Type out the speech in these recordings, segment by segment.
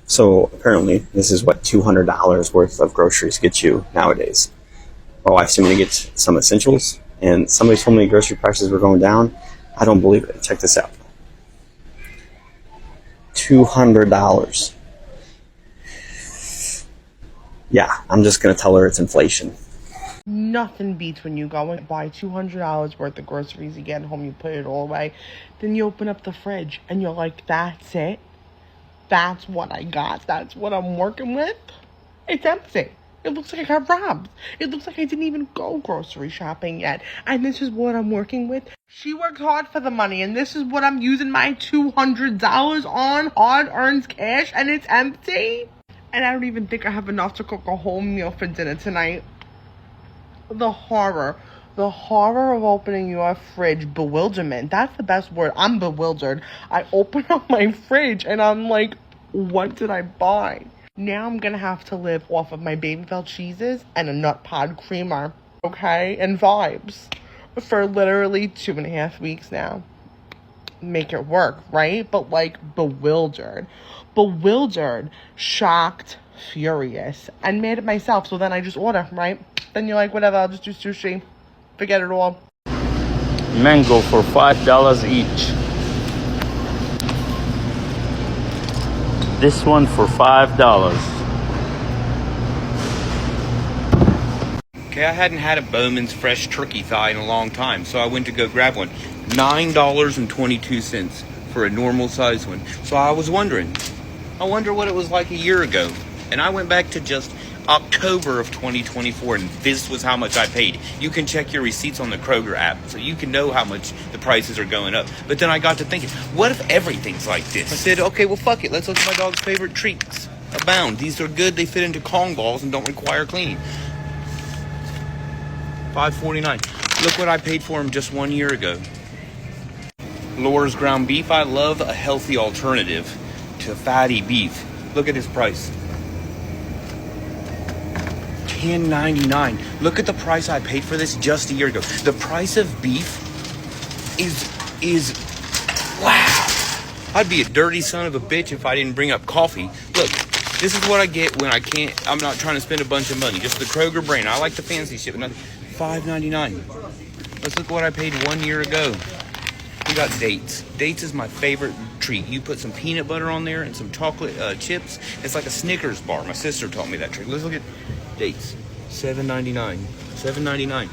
So apparently, this is what $200 worth of groceries get you nowadays. My wife's going to get some essentials, and somebody told me grocery prices were going down. I don't believe it. Check this out. $200. Yeah, I'm just going to tell her it's inflation. Nothing beats when you go and buy $200 worth of groceries, you get home, you put it all away, then you open up the fridge and you're like, that's it? That's what I got? That's what I'm working with? It's empty. It looks like I got robbed. It looks like I didn't even go grocery shopping yet. And this is what I'm working with. She worked hard for the money, and this is what I'm using my $200 on, hard-earned cash, and it's empty? And I don't even think I have enough to cook a whole meal for dinner tonight. The horror of opening your fridge. Bewilderment. That's the best word. I'm bewildered. I open up my fridge and I'm like, what did I buy? Now I'm gonna have to live off of my Babybel cheeses and a nut pod creamer, okay, and vibes for literally 2.5 weeks now. Make it work, right? But like bewildered, shocked, furious, and made it myself. So then I just order, right? Then you're like, whatever, I'll just do sushi. Forget it all. Mango for $5 each. This one for $5. Okay, I hadn't had a Bowman's fresh turkey thigh in a long time, so I went to go grab one. $9.22 for a normal size one. So I was wondering, I wonder what it was like a year ago. And I went back to just October of 2024, and this was how much I paid. You can check your receipts on the Kroger app, so you can know how much the prices are going up. But then I got to thinking, what if everything's like this? I said, okay, well, fuck it. Let's look at my dog's favorite treats. Abound. These are good. They fit into Kong balls and don't require cleaning. $5.49. Look what I paid for them just 1 year ago. Lore's ground beef. I love a healthy alternative to fatty beef. Look at his price. $10.99. Look at the price I paid for this just a year ago. The price of beef is wow. I'd be a dirty son of a bitch if I didn't bring up coffee. Look, this is what I get when I'm not trying to spend a bunch of money. Just the Kroger brand. I like the fancy shit, but not $5.99. Let's look what I paid 1 year ago. We got dates. Dates is my favorite treat. You put some peanut butter on there and some chocolate chips. It's like a Snickers bar. My sister taught me that trick. Let's look at dates. $7.99. $7.99.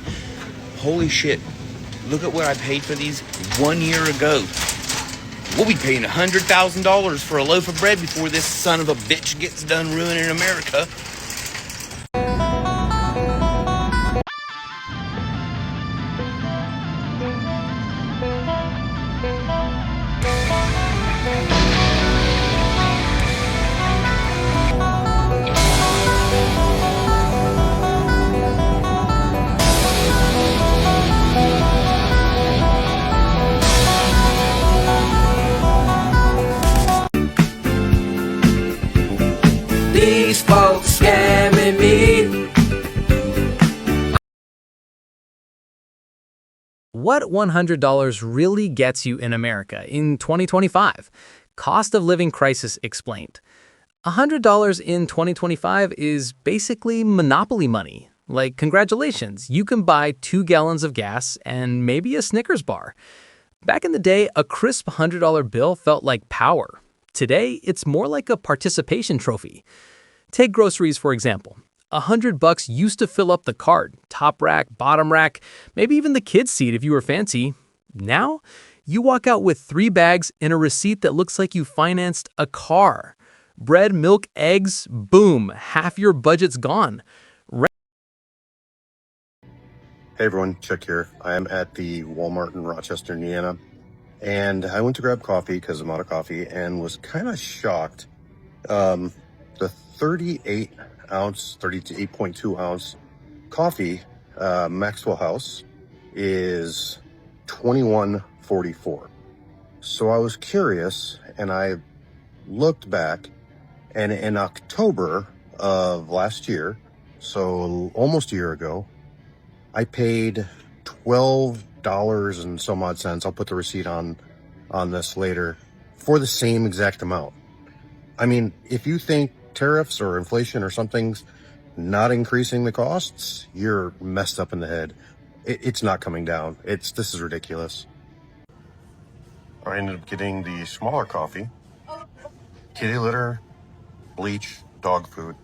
Holy shit. Look at what I paid for these 1 year ago. We'll be paying $100,000 for a loaf of bread before this son of a bitch gets done ruining America. These folks scamming me. What $100 really gets you in America in 2025? Cost of living crisis explained. $100 in 2025 is basically monopoly money. Like, congratulations, you can buy 2 gallons of gas and maybe a Snickers bar. Back in the day, a crisp $100 bill felt like power. Today, it's more like a participation trophy. Take groceries, for example. $100 used to fill up the cart, top rack, bottom rack, maybe even the kids' seat if you were fancy. Now, you walk out with 3 bags and a receipt that looks like you financed a car. Bread, milk, eggs, boom, half your budget's gone. Hey everyone, Chuck here. I am at the Walmart in Rochester, Indiana, and I went to grab coffee because I'm out of coffee and was kind of shocked. The 38.2 ounce coffee, Maxwell House, is $21.44. So I was curious and I looked back, and in October of last year, so almost a year ago, I paid $12 and some odd cents. I'll put the receipt on this later for the same exact amount. I mean, if you think tariffs or inflation or something's not increasing the costs, you're messed up in the head. It's not coming down. This is ridiculous. I ended up getting the smaller coffee, kitty litter, bleach, dog food,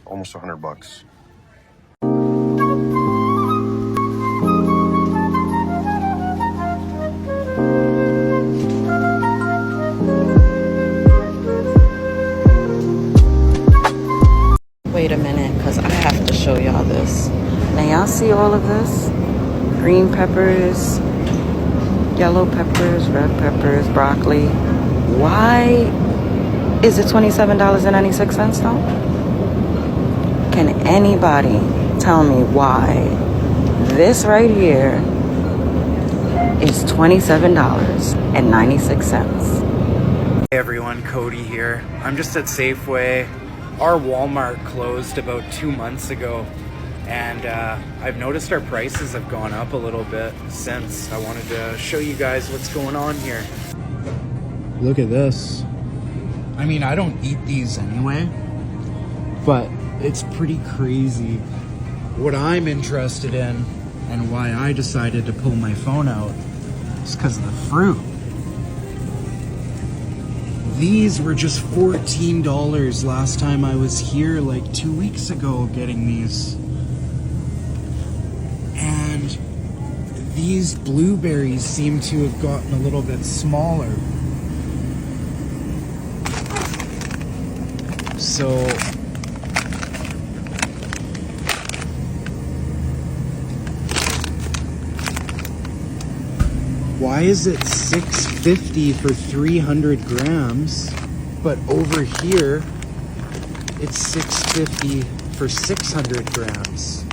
almost $100. Wait a minute, because I have to show y'all this. Now, y'all see all of this? Green peppers, yellow peppers, red peppers, broccoli. Why is it $27.96 though? Can anybody tell me why this right here is $27.96? Hey everyone, Cody here. I'm just at Safeway. Our Walmart closed about 2 months ago, and I've noticed our prices have gone up a little bit since. I wanted to show you guys what's going on here. Look at this. I mean, I don't eat these anyway, but it's pretty crazy. What I'm interested in and why I decided to pull my phone out is because of the fruit. These were just $14 last time I was here, like 2 weeks ago, getting these. And these blueberries seem to have gotten a little bit smaller. So why is it $6.50 for 300 grams, but over here it's $6.50 for 600 grams?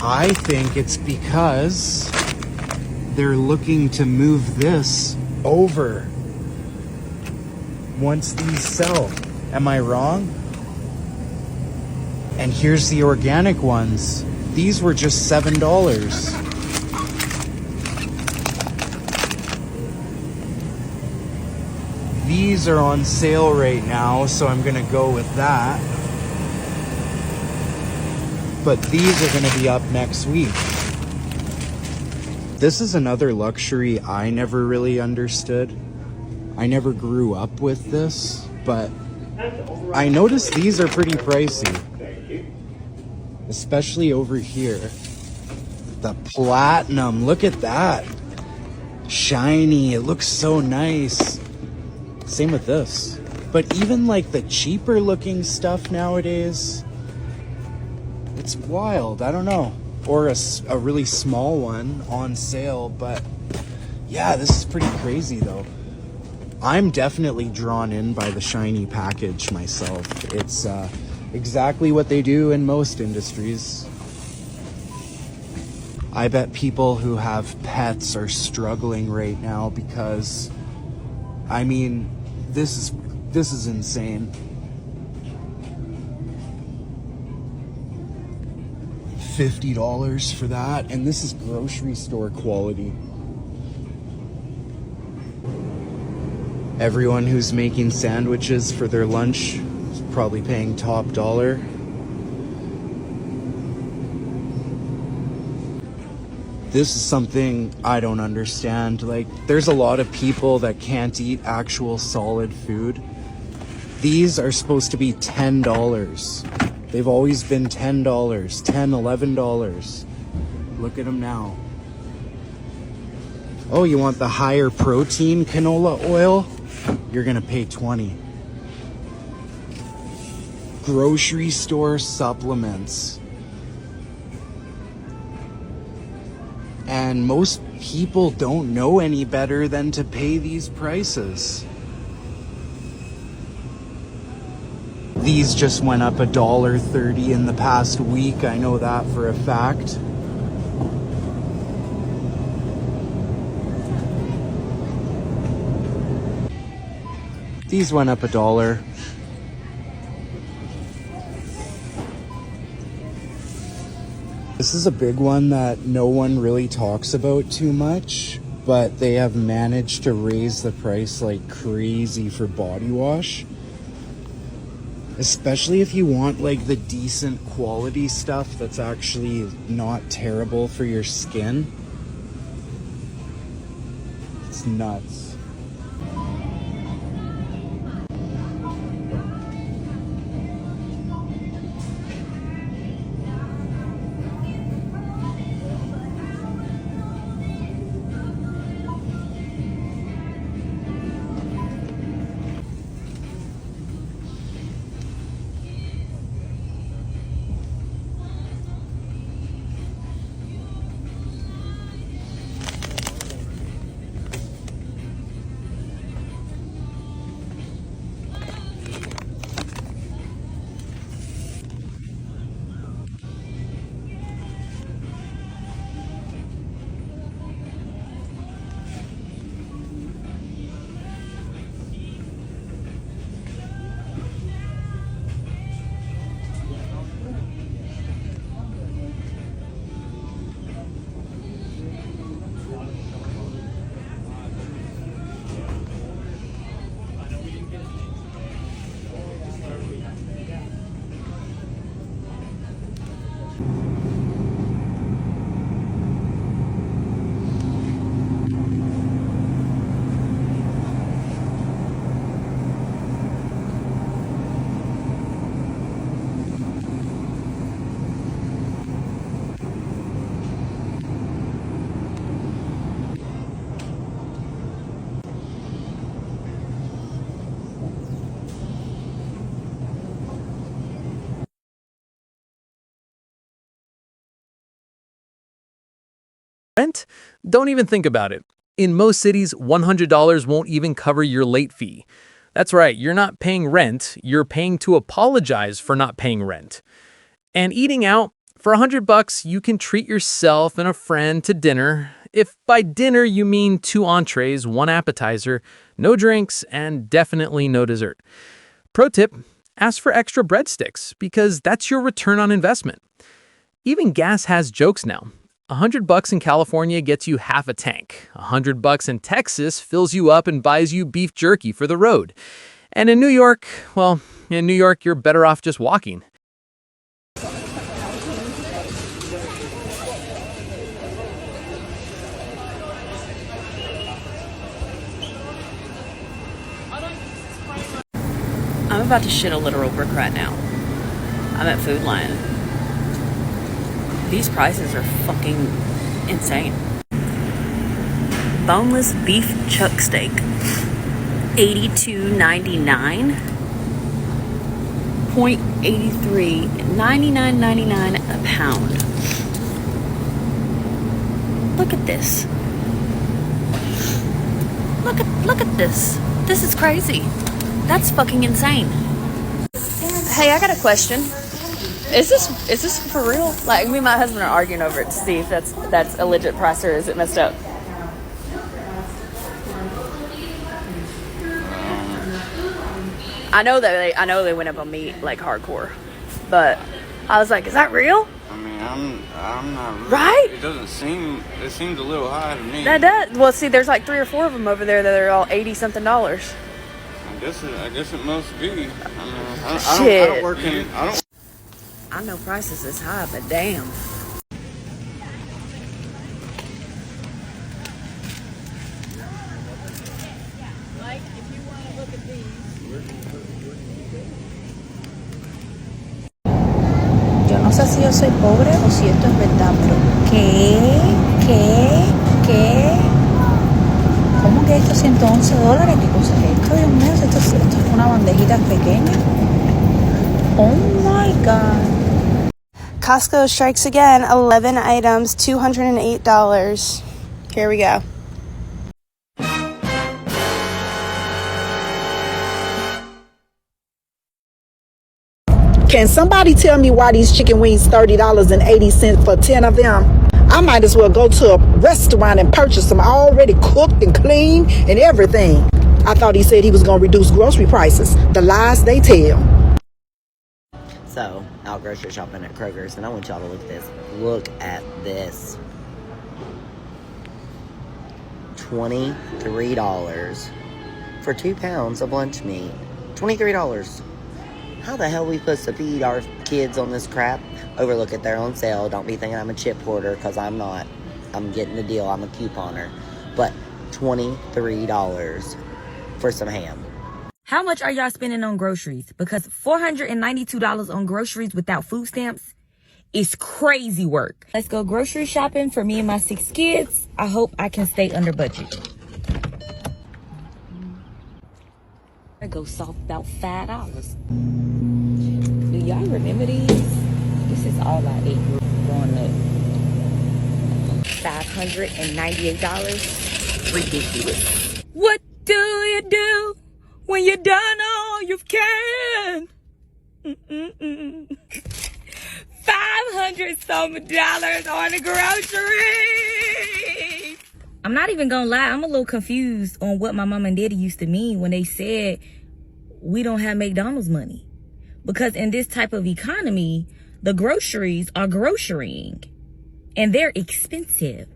I think it's because they're looking to move this over once these sell. Am I wrong? And here's the organic ones. These were just $7. These are on sale right now, so I'm gonna go with that. But these are gonna be up next week. This is another luxury I never really understood. I never grew up with this, but I noticed these are pretty pricey. Especially over here. The platinum, look at that. Shiny, it looks so nice. Same with this. But even like the cheaper looking stuff nowadays, it's wild. I don't know. Or a really small one on sale. But yeah, this is pretty crazy though. I'm definitely drawn in by the shiny package myself. It's exactly what they do in most industries. I bet people who have pets are struggling right now because, I mean, this is insane. $50 for that, and this is grocery store quality. Everyone who's making sandwiches for their lunch is probably paying top dollar. This is something I don't understand. Like, there's a lot of people that can't eat actual solid food. These are supposed to be $10. They've always been $10, $10, $11. Look at them now. Oh, you want the higher protein canola oil? You're gonna pay $20. Grocery store supplements. And most people don't know any better than to pay these prices. These just went up $1.30 in the past week. I know that for a fact. These went up $1. This is a big one that no one really talks about too much, but they have managed to raise the price like crazy for body wash. Especially if you want like the decent quality stuff that's actually not terrible for your skin. It's nuts. Rent? Don't even think about it. In most cities, $100 won't even cover your late fee. That's right, you're not paying rent, you're paying to apologize for not paying rent. And eating out, for $100, you can treat yourself and a friend to dinner. If by dinner you mean 2 entrees, 1 appetizer, no drinks, and definitely no dessert. Pro tip, ask for extra breadsticks, because that's your return on investment. Even gas has jokes now. $100 in California gets you half a tank. $100 in Texas fills you up and buys you beef jerky for the road. And in New York, well, in New York, you're better off just walking. I'm about to shit a literal brick right now. I'm at Food Lion. These prices are fucking insane. Boneless beef chuck steak, $82.99. 0.83, $99.99 a pound. Look at this. Look at this. This is crazy. That's fucking insane. Hey, I got a question. Is this for real? Like, me and my husband are arguing over it to see if that's a legit price or is it messed up. I know they went up on meat like hardcore, but I was like, is that real? I mean, I'm not really, right. It seems a little high to me. That does. Well, see, there's like 3 or 4 of them over there that are all $80-something. I guess it must be. I mean, Shit. I don't work in. I know prices is high, but damn. Like, if you want to look at these. Yo no sé si yo soy pobre o si esto es verdad, pero ¿qué? ¿Cómo que esto $111? ¿Qué cosa es esto? Dios mío, esto es una bandejita pequeña. Oh my God. Costco strikes again. 11 items, $208. Here we go. Can somebody tell me why these chicken wings $30.80 for 10 of them? I might as well go to a restaurant and purchase them already cooked and clean and everything. I thought he said he was going to reduce grocery prices. The lies they tell. So, out grocery shopping at Kroger's, and I want y'all to look at this. Look at this. $23 for 2 pounds of lunch meat. $23. How the hell we supposed to feed our kids on this crap? Overlook it, they're on sale. Don't be thinking I'm a chip hoarder, because I'm not. I'm getting the deal. I'm a couponer. But $23 for some ham. How much are y'all spending on groceries? Because $492 on groceries without food stamps is crazy work. Let's go grocery shopping for me and my 6 kids. I hope I can stay under budget. I go soft about $5. Do y'all remember these? This is all I ate growing up. $598. Ridiculous. What do you do when you're done all you can? $500 some dollars on the groceries. I'm not even gonna lie, I'm a little confused on what my mom and daddy used to mean when they said we don't have McDonald's money. Because in this type of economy, the groceries are grocerying and they're expensive.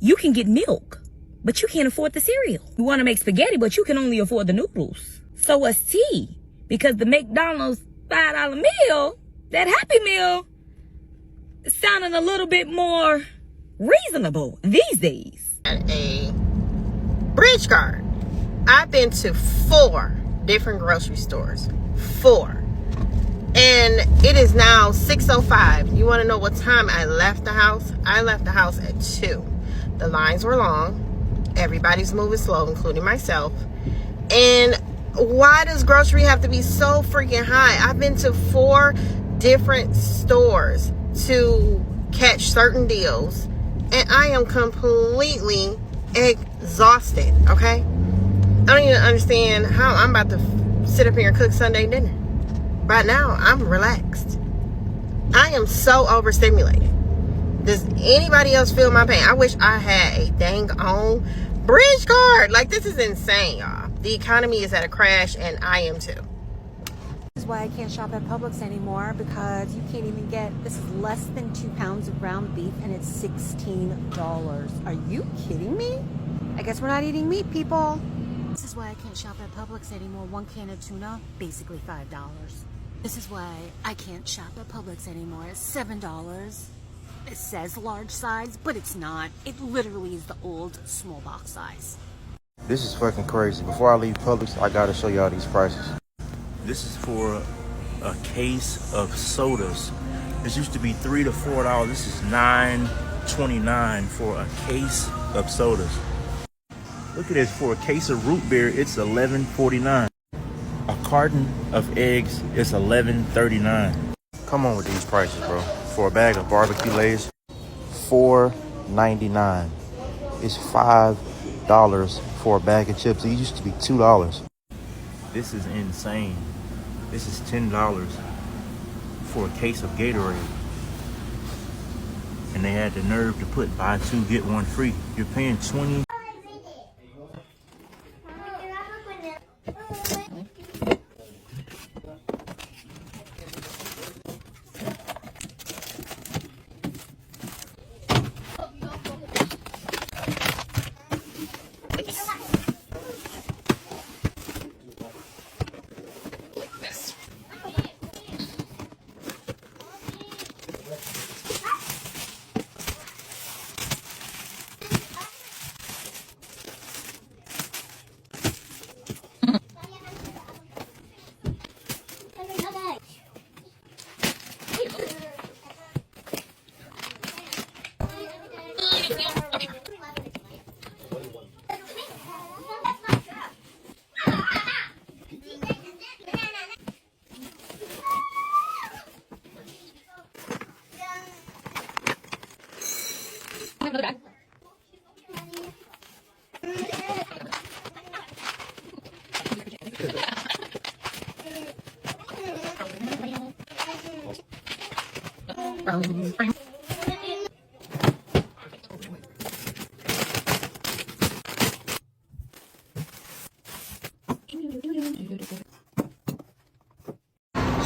You can get milk, but you can't afford the cereal. You want to make spaghetti, but you can only afford the noodles. So what's tea? Because the McDonald's $5 meal, that Happy Meal, is sounding a little bit more reasonable these days. A bridge card. I've been to 4 different grocery stores. 4. And it is now 6:05. You want to know what time I left the house? I left the house at 2. The lines were long. Everybody's moving slow, including myself. And why does grocery have to be so freaking high? I've been to 4 different stores to catch certain deals, and I am completely exhausted, okay? I don't even understand how I'm about to sit up here and cook Sunday dinner. By now, I'm relaxed. I am so overstimulated. Does anybody else feel my pain? I wish I had a dang on bridge card. Like, this is insane, y'all. The economy is at a crash, and I am too. This is why I can't shop at Publix anymore, because you can't even get, this is less than 2 pounds of ground beef and it's $16. Are you kidding me? I guess we're not eating meat, people. This is why I can't shop at Publix anymore. 1 can of tuna, basically $5. This is why I can't shop at Publix anymore. It's $7. It says large size, but it's not. It literally is the old small box size. This is fucking crazy. Before I leave Publix, I gotta show y'all these prices. This is for a case of sodas. This used to be $3 to $4. This is $9.29 for a case of sodas. Look at this, for a case of root beer, it's $11.49. A carton of eggs is $11.39. Come on with these prices, bro. For a bag of barbecue Lay's, $4.99. It's $5 for a bag of chips. It used to be $2. This is insane. This is $10 for a case of Gatorade. And they had the nerve to put buy 2, get 1 free. You're paying $20.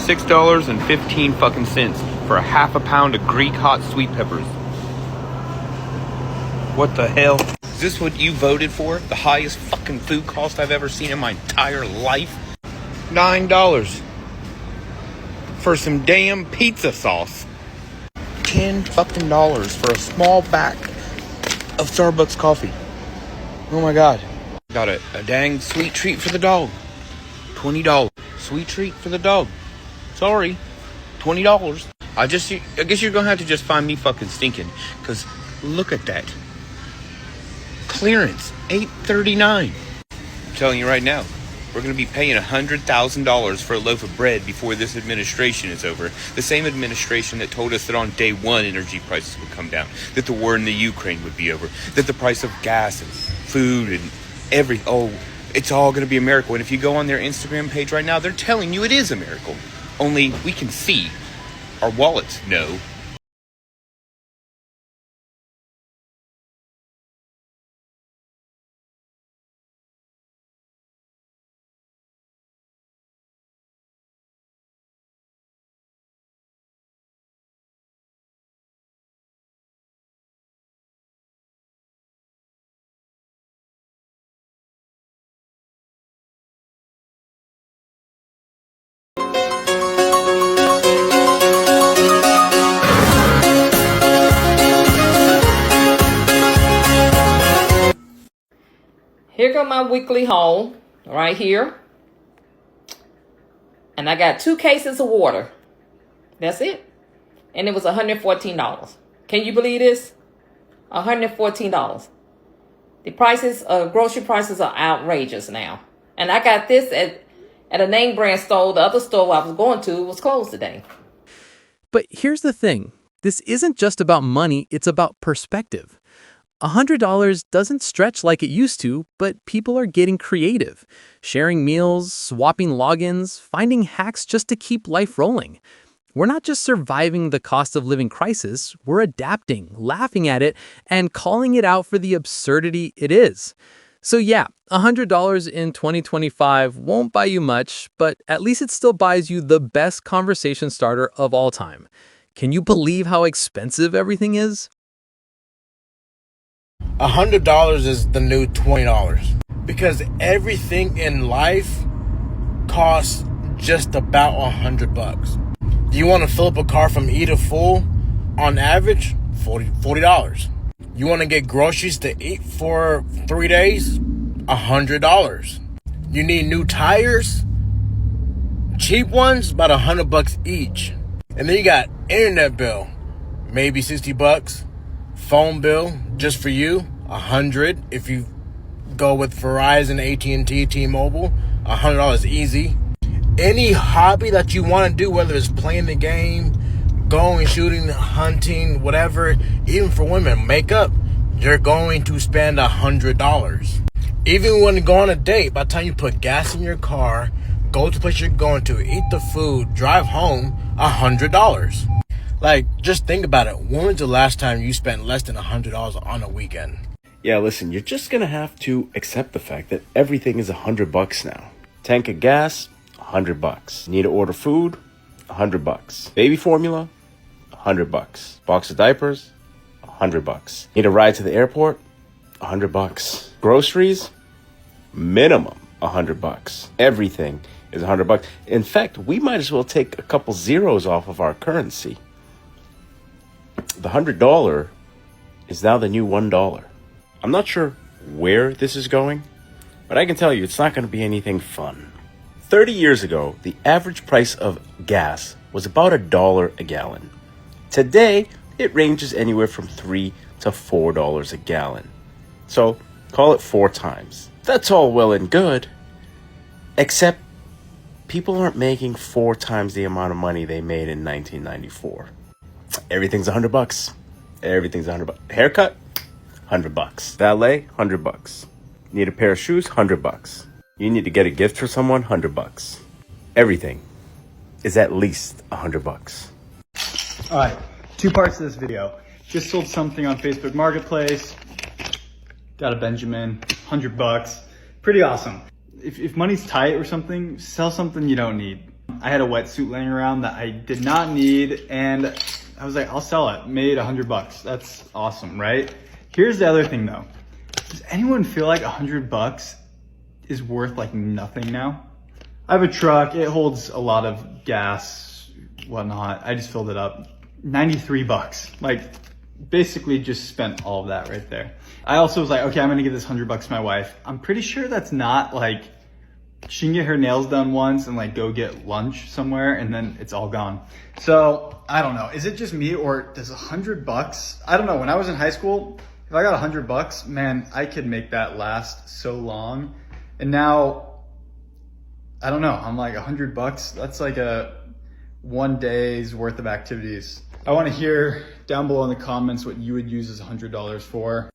$6.15 for a half a pound of Greek hot sweet peppers. What the hell? Is this what you voted for? The highest fucking food cost I've ever seen in my entire life? $9 for some damn pizza sauce. $10 fucking for a small bag of Starbucks coffee. Oh my God. Got a dang sweet treat for the dog. $20. Sweet treat for the dog. Sorry. $20. I guess you're gonna have to just find me fucking stinking. Cause look at that. Clearance. $8.39. I'm telling you right now. We're going to be paying $100,000 for a loaf of bread before this administration is over. The same administration that told us that on day one energy prices would come down, that the war in the Ukraine would be over, that the price of gas and food and it's all going to be a miracle. And if you go on their Instagram page right now, they're telling you it is a miracle. Only we can see. Our wallets know. Here go my weekly haul right here. And I got 2 cases of water. That's it. And it was $114. Can you believe this? $114. The prices, grocery prices are outrageous now. And I got this at a name brand store. The other store I was going to was closed today. But here's the thing. This isn't just about money, it's about perspective. $100 doesn't stretch like it used to, but people are getting creative, sharing meals, swapping logins, finding hacks just to keep life rolling. We're not just surviving the cost of living crisis, we're adapting, laughing at it, and calling it out for the absurdity it is. So yeah, $100 in 2025 won't buy you much, but at least it still buys you the best conversation starter of all time. Can you believe how expensive everything is? $100 is the new $20 because everything in life costs just about $100. You want to fill up a car from E to full, on average, $40. You want to get groceries to eat for 3 days, $100. You need new tires, cheap ones, about $100 each. And then you got internet bill, maybe $60. Phone bill just for you, $100. If you go with Verizon, AT&T, T-Mobile, $100 easy. Any hobby that you want to do, whether it's playing the game, going shooting, hunting, whatever, even for women, makeup, you're going to spend $100. Even when you go on a date, by the time you put gas in your car, go to the place you're going to, eat the food, drive home, $100. Like, just think about it. When was the last time you spent less than $100 on a weekend? Yeah, listen, you're just gonna have to accept the fact that everything is $100 now. Tank of gas, $100. Need to order food, $100. Baby formula, $100. Box of diapers, $100. Need a ride to the airport, $100. Groceries, minimum $100. Everything is $100. In fact, we might as well take a couple zeros off of our currency. The $100 is now the new $1. I'm not sure where this is going, but I can tell you it's not going to be anything fun. 30 years ago, the average price of gas was about $1 a gallon. Today, it ranges anywhere from $3 to $4 a gallon. So, call it 4 times. That's all well and good, except people aren't making 4 times the amount of money they made in 1994. Everything's $100. Everything's $100. Haircut, $100. Valet, $100. Need a pair of shoes, $100. You need to get a gift for someone, $100. Everything is at least $100. All right, 2 parts to this video. Just sold something on Facebook Marketplace. Got a Benjamin, $100. Pretty awesome. If money's tight or something, sell something you don't need. I had a wetsuit laying around that I did not need, and I was like, I'll sell it. Made $100. That's awesome, right? Here's the other thing though. Does anyone feel like $100 is worth like nothing now? I have a truck, it holds a lot of gas, whatnot. I just filled it up. $93. Like, basically just spent all of that right there. I also was like, okay, I'm gonna give this $100 to my wife. I'm pretty sure that's not like, she can get her nails done once and like go get lunch somewhere and then it's all gone. So I don't know, is it just me or does $100, I don't know, when I was in high school, if I got $100, man, I could make that last so long. And now, I don't know, I'm like $100, that's like a 1 day's worth of activities. I wanna hear down below in the comments what you would use as $100 for.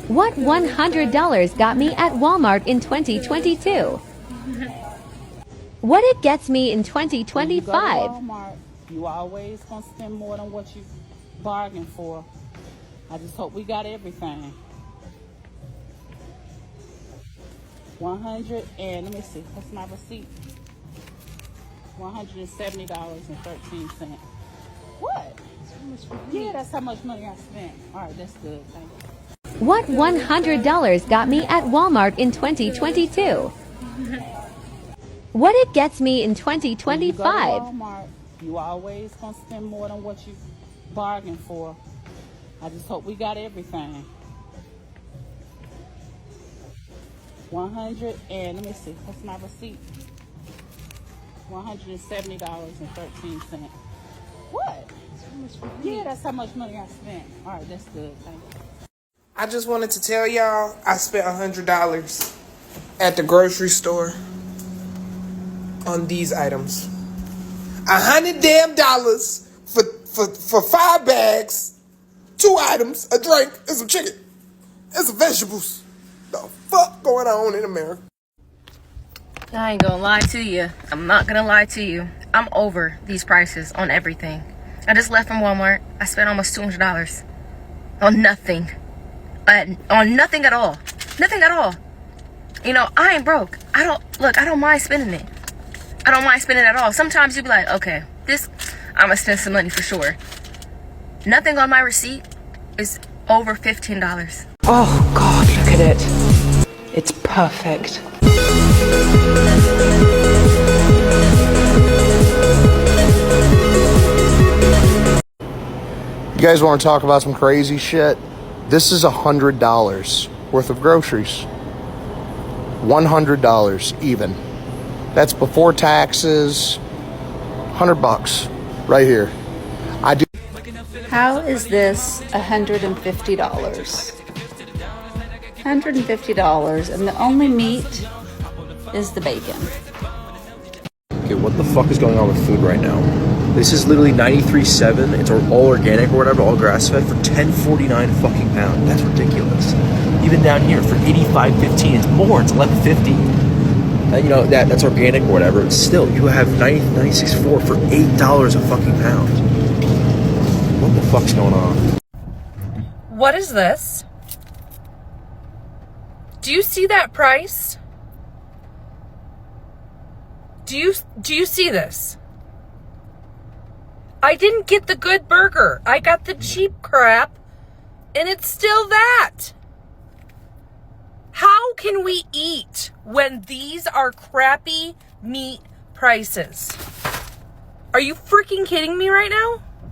What $100 got me at Walmart in 2022? What it gets me in 2025? Walmart, you always gonna spend more than what you bargained for. I just hope we got everything. 100 and let me see, what's my receipt? $170.13. What? Yeah, that's how much money I spent. All right, that's good. Thank you. What $100 got me at Walmart in 2022? What it gets me in 2025? Walmart, you always gonna spend more than what you bargained for. I just hope we got everything. 100 and let me see, what's my receipt? $170.13. What? Yeah, that's how much money I spent. All right, that's good. Thank you. I just wanted to tell y'all I spent $100 at the grocery store on these items. $100 for 5 bags, 2 items, a drink, and some chicken, and some vegetables. The fuck going on in America? I ain't gonna lie to you. I'm not gonna lie to you. I'm over these prices on everything. I just left from Walmart. I spent almost $200 on nothing. On nothing at all. Nothing at all. You know, I ain't broke. I don't mind spending it. I don't mind spending it at all. Sometimes you be like, okay, I'm gonna spend some money for sure. Nothing on my receipt is over $15. Oh God, look at it. It's perfect. You guys want to talk about some crazy shit? This is $100 worth of groceries. $100 even. That's before taxes. $100 right here. I do. How is this $150? $150, and the only meat is the bacon. Okay, what the fuck is going on with food right now? This is literally 93.7. It's all organic or whatever, all grass-fed for $10.49 fucking pound. That's ridiculous. Even down here for $85.15, it's more. It's $11.50. And you know that's organic or whatever. But still, you have 96.4 for $8 a fucking pound. What the fuck's going on? What is this? Do you see that price? Do you see this? I didn't get the good burger. I got the cheap crap, and it's still that. How can we eat when these are crappy meat prices? Are you freaking kidding me right now?